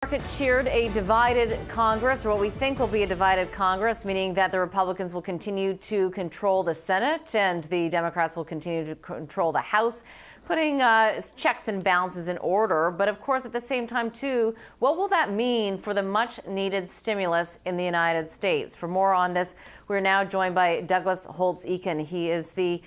Market cheered a divided Congress, or what we think will be a divided Congress, meaning that the Republicans will continue to control the Senate and the Democrats will continue to control the House, putting checks and balances in order. But of course, at the same time, too, what will that mean for the much needed stimulus in the United States? For more on this, we're now joined by Douglas Holtz-Eakin. He is the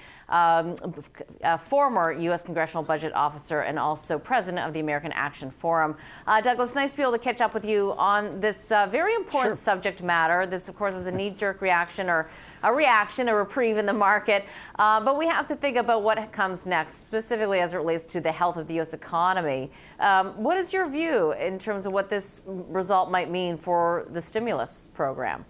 former U.S. Congressional Budget Officer and also president of the American Action Forum. Douglas, nice to be able to catch up with you on this very important subject matter. This, of course, was a knee-jerk reaction or a reprieve in the market. But we have to think about what comes next, specifically as it relates to the health of the U.S. economy. What is your view in terms of what this result might mean for the stimulus program?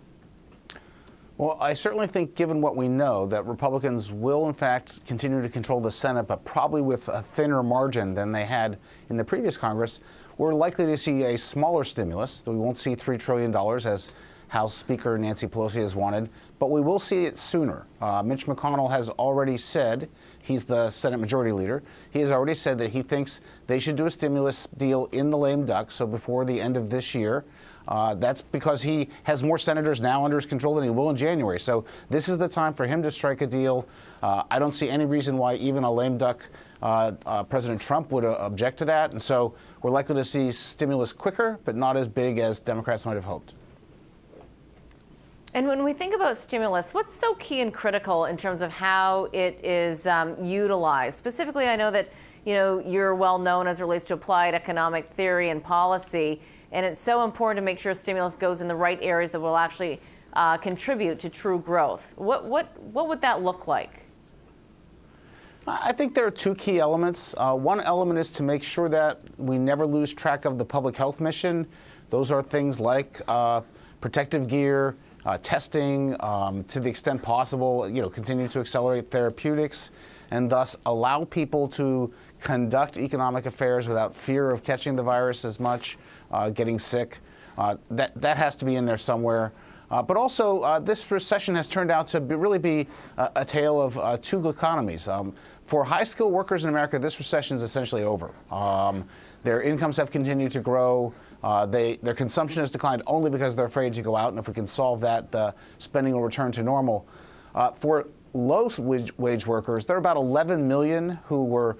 Well, I certainly think, given what we know, that Republicans will, in fact, continue to control the Senate, but probably with a thinner margin than they had in the previous Congress. We're likely to see a smaller stimulus. We won't see $3 trillion as House Speaker Nancy Pelosi has wanted, but we will see it sooner. Mitch McConnell has already said, he's the Senate Majority Leader, he has already said that he thinks they should do a stimulus deal in the lame duck, so before the end of this year. That's because he has more senators now under his control than he will in January. So this is the time for him to strike a deal. I don't see any reason why even a lame duck President Trump would object to that. And so we're likely to see stimulus quicker, but not as big as Democrats might have hoped. And when we think about stimulus, what's so key and critical in terms of how it is utilized? Specifically, I know that you're well known as it relates to applied economic theory and policy, and it's so important to make sure stimulus goes in the right areas that will actually contribute to true growth. What would that look like? I think there are two key elements. One element is to make sure that we never lose track of the public health mission. Those are things like protective gear, testing, to the extent possible, continue to accelerate therapeutics, and thus allow people to conduct economic affairs without fear of catching the virus as much, getting sick. That has to be in there somewhere. But also, this recession has turned out to really be a tale of two economies. For high-skilled workers in America, this recession is essentially over. Their incomes have continued to grow. Their consumption has declined only because they're afraid to go out, and if we can solve that, the spending will return to normal. For low-wage workers, there are about 11 million who were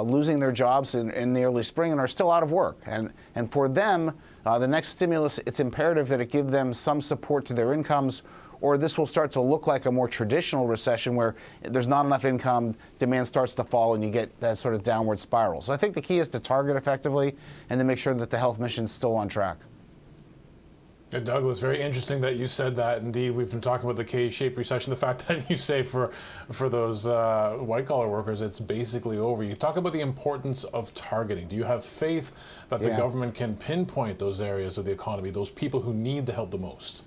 losing their jobs in the early spring and are still out of work. And for them, the next stimulus, it's imperative that it give them some support to their incomes, or this will start to look like a more traditional recession where there's not enough income, demand starts to fall, and you get that sort of downward spiral. So I think the key is to target effectively and to make sure that the health mission is still on track. Douglas, very interesting that you said that. Indeed, we've been talking about the K-shaped recession. The fact that you say for those white-collar workers, it's basically over. You talk about the importance of targeting. Do you have faith that the government can pinpoint those areas of the economy, those people who need the help the most?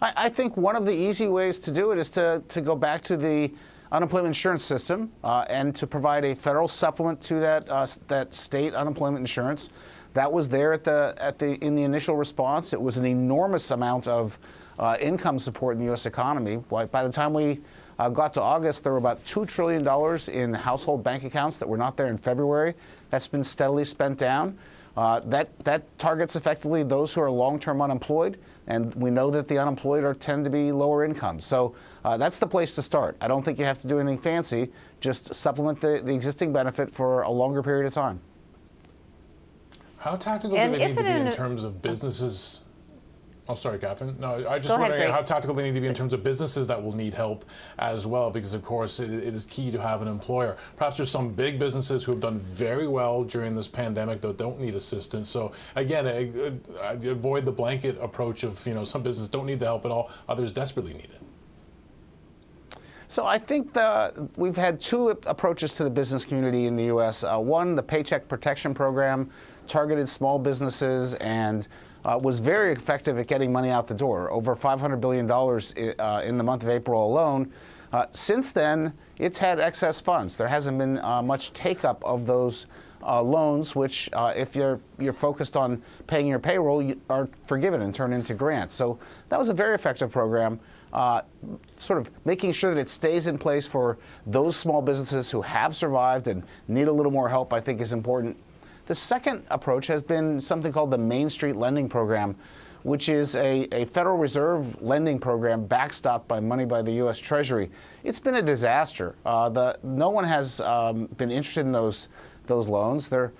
I think one of the easy ways to do it is to go back to the unemployment insurance system and to provide a federal supplement to that state unemployment insurance. That was there in the initial response. It was an enormous amount of income support in the U.S. economy. By the time we got to August, there were about $2 trillion in household bank accounts that were not there in February. That's been steadily spent down. That targets effectively those who are long-term unemployed, and we know that the unemployed tend to be lower income. So that's the place to start. I don't think you have to do anything fancy. Just supplement the existing benefit for a longer period of time. How tactical do they need to be in terms of businesses? Oh, sorry, Catherine. No, I just wondering how tactical they need to be in terms of businesses that will need help as well, because of course it is key to have an employer. Perhaps there's some big businesses who have done very well during this pandemic that don't need assistance. So again, I avoid the blanket approach of some businesses don't need the help at all, others desperately need it. So I think we've had two approaches to the business community in the U.S. One, the Paycheck Protection Program, targeted small businesses and was very effective at getting money out the door, over $500 billion in the month of April alone. Since then, it's had excess funds. There hasn't been much take-up of those loans, which, if you're focused on paying your payroll, you are forgiven and turned into grants. So that was a very effective program. Sort of making sure that it stays in place for those small businesses who have survived and need a little more help, I think, is important. The second approach has been something called the Main Street Lending Program, which is a Federal Reserve lending program backstopped by money by the U.S. Treasury. It's been a disaster. No one has been interested in those loans. The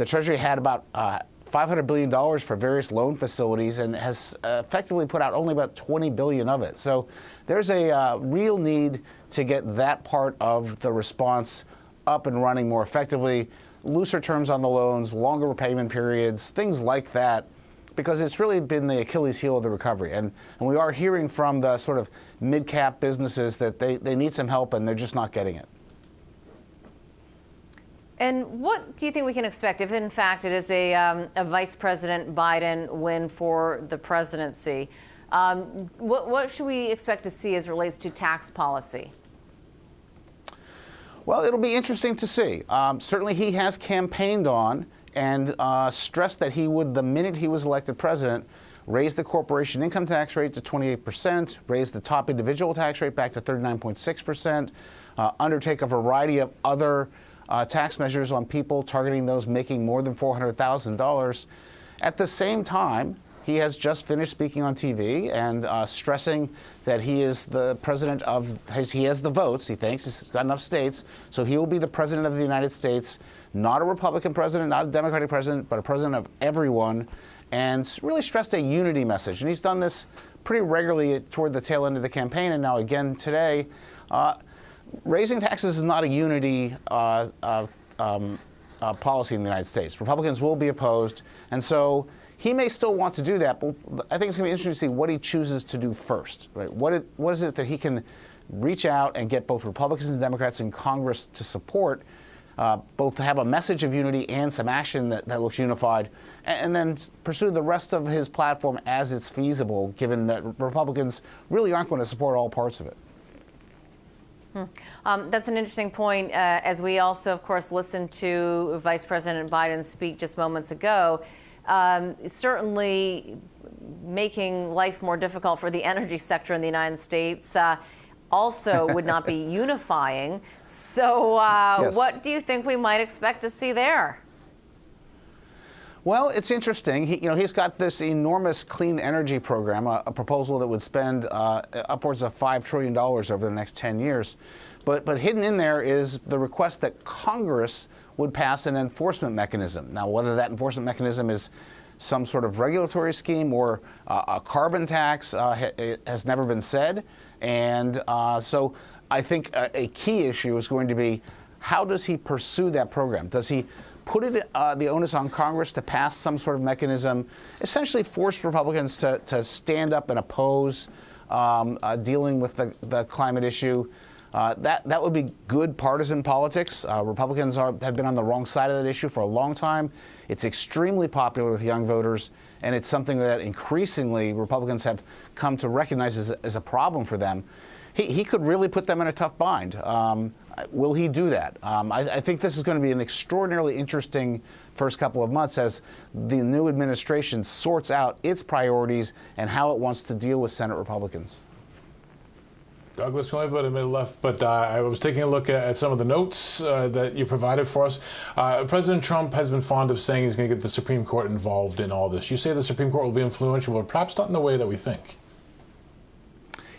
Treasury had about $500 billion for various loan facilities and has effectively put out only about $20 billion of it. So there's a real need to get that part of the response up and running more effectively, looser terms on the loans, longer repayment periods, things like that, because it's really been the Achilles heel of the recovery. And we are hearing from the sort of mid-cap businesses that they need some help and they're just not getting it. And what do you think we can expect if, in fact, it is a Vice President Biden win for the presidency? What should we expect to see as it relates to tax policy? Well, it'll be interesting to see. Certainly he has campaigned on and stressed that he would, the minute he was elected president, raise the corporation income tax rate to 28%, raise the top individual tax rate back to 39.6%, undertake a variety of other tax measures on people targeting those making more than $400,000. At the same time, he has just finished speaking on TV and stressing that he is the president of, he has the votes, he thinks, he's got enough states, so he will be the president of the United States, not a Republican president, not a Democratic president, but a president of everyone, and really stressed a unity message. And he's done this pretty regularly toward the tail end of the campaign, and now again today. Raising taxes is not a unity policy in the United States. Republicans will be opposed, and so he may still want to do that, but I think it's going to be interesting to see what he chooses to do first. Right? What is it that he can reach out and get both Republicans and Democrats in Congress to support, both to have a message of unity and some action that looks unified, and then pursue the rest of his platform as it's feasible, given that Republicans really aren't going to support all parts of it. That's an interesting point. As we also, of course, listened to Vice President Biden speak just moments ago, certainly making life more difficult for the energy sector in the United States also would not be unifying. So Yes. What do you think we might expect to see there? Well, it's interesting. He's got this enormous clean energy program, a proposal that would spend upwards of $5 trillion over the next 10 years. But hidden in there is the request that Congress would pass an enforcement mechanism. Now, whether that enforcement mechanism is some sort of regulatory scheme or a carbon tax has never been said. And so I think a key issue is going to be, how does he pursue that program? Does he put the onus on Congress to pass some sort of mechanism, essentially force Republicans to stand up and oppose dealing with the climate issue? That would be good partisan politics. Republicans have been on the wrong side of that issue for a long time. It's extremely popular with young voters, and it's something that increasingly Republicans have come to recognize as a problem for them. He could really put them in a tough bind. Will he do that? I think this is going to be an extraordinarily interesting first couple of months as the new administration sorts out its priorities and how it wants to deal with Senate Republicans. Douglas, we only have about a minute left, but I was taking a look at some of the notes that you provided for us. President Trump has been fond of saying he's going to get the Supreme Court involved in all this. You say the Supreme Court will be influential, but perhaps not in the way that we think.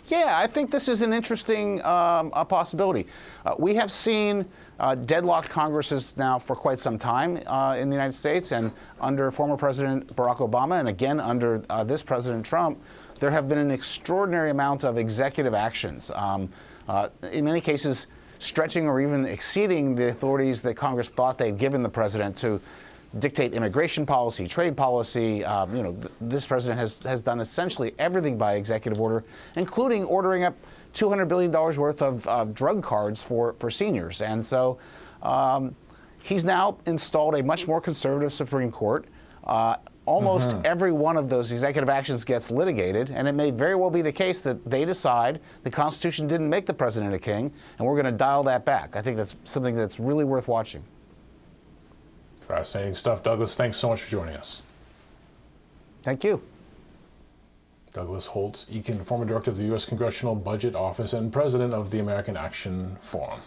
Yeah, I think this is an interesting possibility. We have seen deadlocked Congresses now for quite some time in the United States, and under former President Barack Obama, and again under this President Trump, there have been an extraordinary amount of executive actions, in many cases stretching or even exceeding the authorities that Congress thought they'd given the president to dictate immigration policy, trade policy. This president has done essentially everything by executive order, including ordering up $200 billion worth of drug cards for seniors. And so he's now installed a much more conservative Supreme Court. Almost every one of those executive actions gets litigated, and it may very well be the case that they decide the Constitution didn't make the president a king, and we're going to dial that back. I think that's something that's really worth watching. Fascinating stuff. Douglas, thanks so much for joining us. Thank you. Douglas Holtz-Eakin, former director of the U.S. Congressional Budget Office and president of the American Action Forum.